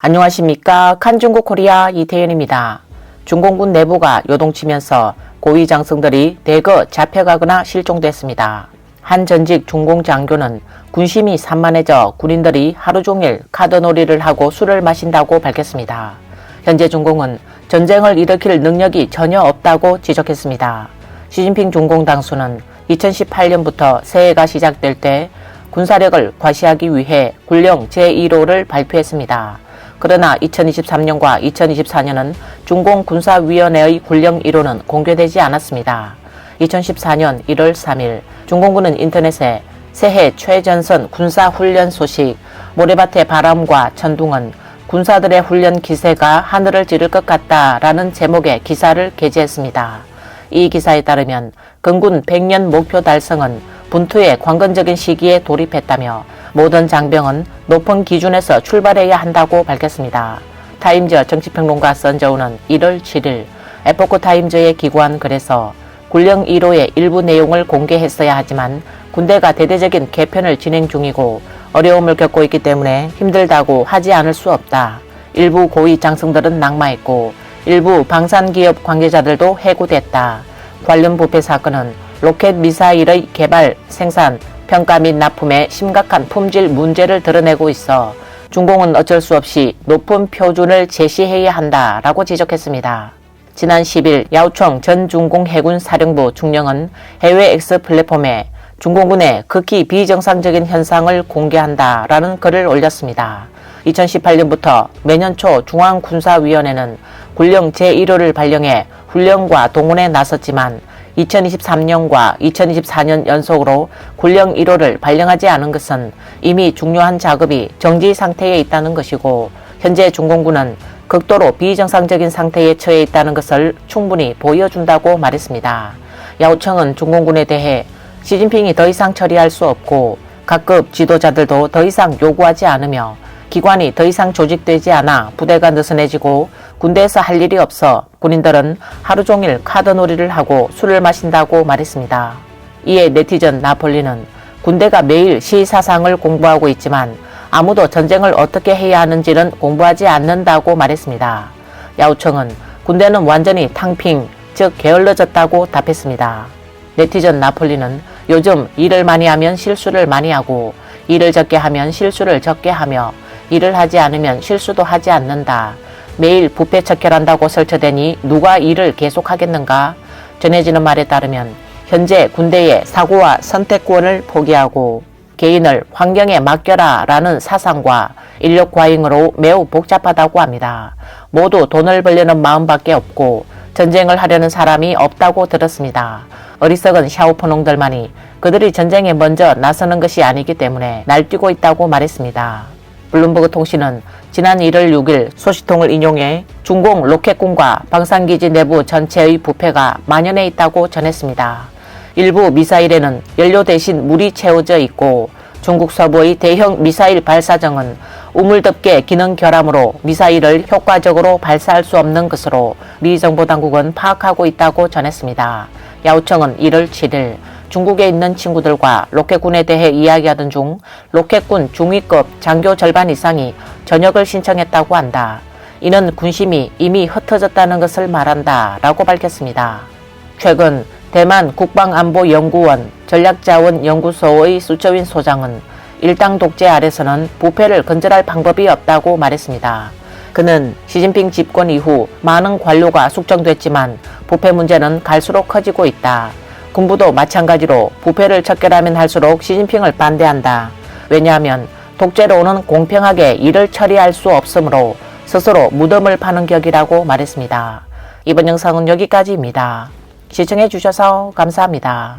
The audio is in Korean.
안녕하십니까. 칸중국 코리아 이태현입니다. 중공군 내부가 요동치면서 고위 장성들이 대거 잡혀가거나 실종됐습니다. 한 전직 중공 장교는 군심이 산만해져 군인들이 하루 종일 카드놀이를 하고 술을 마신다고 밝혔습니다. 현재 중공은 전쟁을 일으킬 능력이 전혀 없다고 지적했습니다. 시진핑 중공 당수는 2018년부터 새해가 시작될 때 군사력을 과시하기 위해 군령 제1호를 발표했습니다. 그러나 2023년과 2024년은 중공군사위원회의 군령 1호는 공개되지 않았습니다. 2014년 1월 3일 중공군은 인터넷에 새해 최전선 군사훈련 소식, 모래밭의 바람과 천둥은 군사들의 훈련 기세가 하늘을 찌를 것 같다라는 제목의 기사를 게재했습니다. 이 기사에 따르면 건군 100년 목표 달성은 분투의 관건적인 시기에 돌입했다며 모든 장병은 높은 기준에서 출발해야 한다고 밝혔습니다. 타임즈 정치평론가 선저우는 1월 7일 에포크 타임즈에 기고한 글에서 군령 1호의 일부 내용을 공개했어야 하지만 군대가 대대적인 개편을 진행 중이고 어려움을 겪고 있기 때문에 힘들다고 하지 않을 수 없다. 일부 고위 장성들은 낙마했고 일부 방산기업 관계자들도 해고됐다. 관련 부패 사건은 로켓 미사일의 개발, 생산, 평가 및 납품에 심각한 품질 문제를 드러내고 있어 중공은 어쩔 수 없이 높은 표준을 제시해야 한다라고 지적했습니다. 지난 10일 야오청 전 중공 해군 사령부 중령은 해외 X 플랫폼에 중공군의 극히 비정상적인 현상을 공개한다라는 글을 올렸습니다. 2018년부터 매년 초 중앙군사위원회는 군령 제1호를 발령해 훈련과 동원에 나섰지만 2023년과 2024년 연속으로 군령 1호를 발령하지 않은 것은 이미 중요한 작업이 정지 상태에 있다는 것이고 현재 중공군은 극도로 비정상적인 상태에 처해 있다는 것을 충분히 보여준다고 말했습니다. 야오청은 중공군에 대해 시진핑이 더 이상 처리할 수 없고 각급 지도자들도 더 이상 요구하지 않으며 기관이 더 이상 조직되지 않아 부대가 느슨해지고 군대에서 할 일이 없어 군인들은 하루 종일 카드놀이를 하고 술을 마신다고 말했습니다. 이에 네티즌 나폴리는 군대가 매일 시사상을 공부하고 있지만 아무도 전쟁을 어떻게 해야 하는지는 공부하지 않는다고 말했습니다. 야오청은 군대는 완전히 탕핑, 즉 게을러졌다고 답했습니다. 네티즌 나폴리는 요즘 일을 많이 하면 실수를 많이 하고 일을 적게 하면 실수를 적게 하며 일을 하지 않으면 실수도 하지 않는다. 매일 부패 척결한다고 설쳐대니 누가 일을 계속하겠는가? 전해지는 말에 따르면 현재 군대의 사고와 선택권을 포기하고 개인을 환경에 맡겨라 라는 사상과 인력 과잉으로 매우 복잡하다고 합니다. 모두 돈을 벌려는 마음밖에 없고 전쟁을 하려는 사람이 없다고 들었습니다. 어리석은 샤오포농들만이 그들이 전쟁에 먼저 나서는 것이 아니기 때문에 날뛰고 있다고 말했습니다. 블룸버그 통신은 지난 1월 6일 소식통을 인용해 중공 로켓군과 방산기지 내부 전체의 부패가 만연해 있다고 전했습니다. 일부 미사일에는 연료 대신 물이 채워져 있고 중국 서부의 대형 미사일 발사정은 우물덮개 기능 결함으로 미사일을 효과적으로 발사할 수 없는 것으로 미 정보당국은 파악하고 있다고 전했습니다. 야오청은 1월 7일 중국에 있는 친구들과 로켓군에 대해 이야기하던 중 로켓군 중위급 장교 절반 이상이 전역을 신청했다고 한다. 이는 군심이 이미 흩어졌다는 것을 말한다 라고 밝혔습니다. 최근 대만 국방안보연구원 전략자원연구소의 수처윈 소장은 일당 독재 아래서는 부패를 근절할 방법이 없다고 말했습니다. 그는 시진핑 집권 이후 많은 관료가 숙청됐지만 부패 문제는 갈수록 커지고 있다. 군부도 마찬가지로 부패를 척결하면 할수록 시진핑을 반대한다. 왜냐하면 독재로는 공평하게 일을 처리할 수 없으므로 스스로 무덤을 파는 격이라고 말했습니다. 이번 영상은 여기까지입니다. 시청해 주셔서 감사합니다.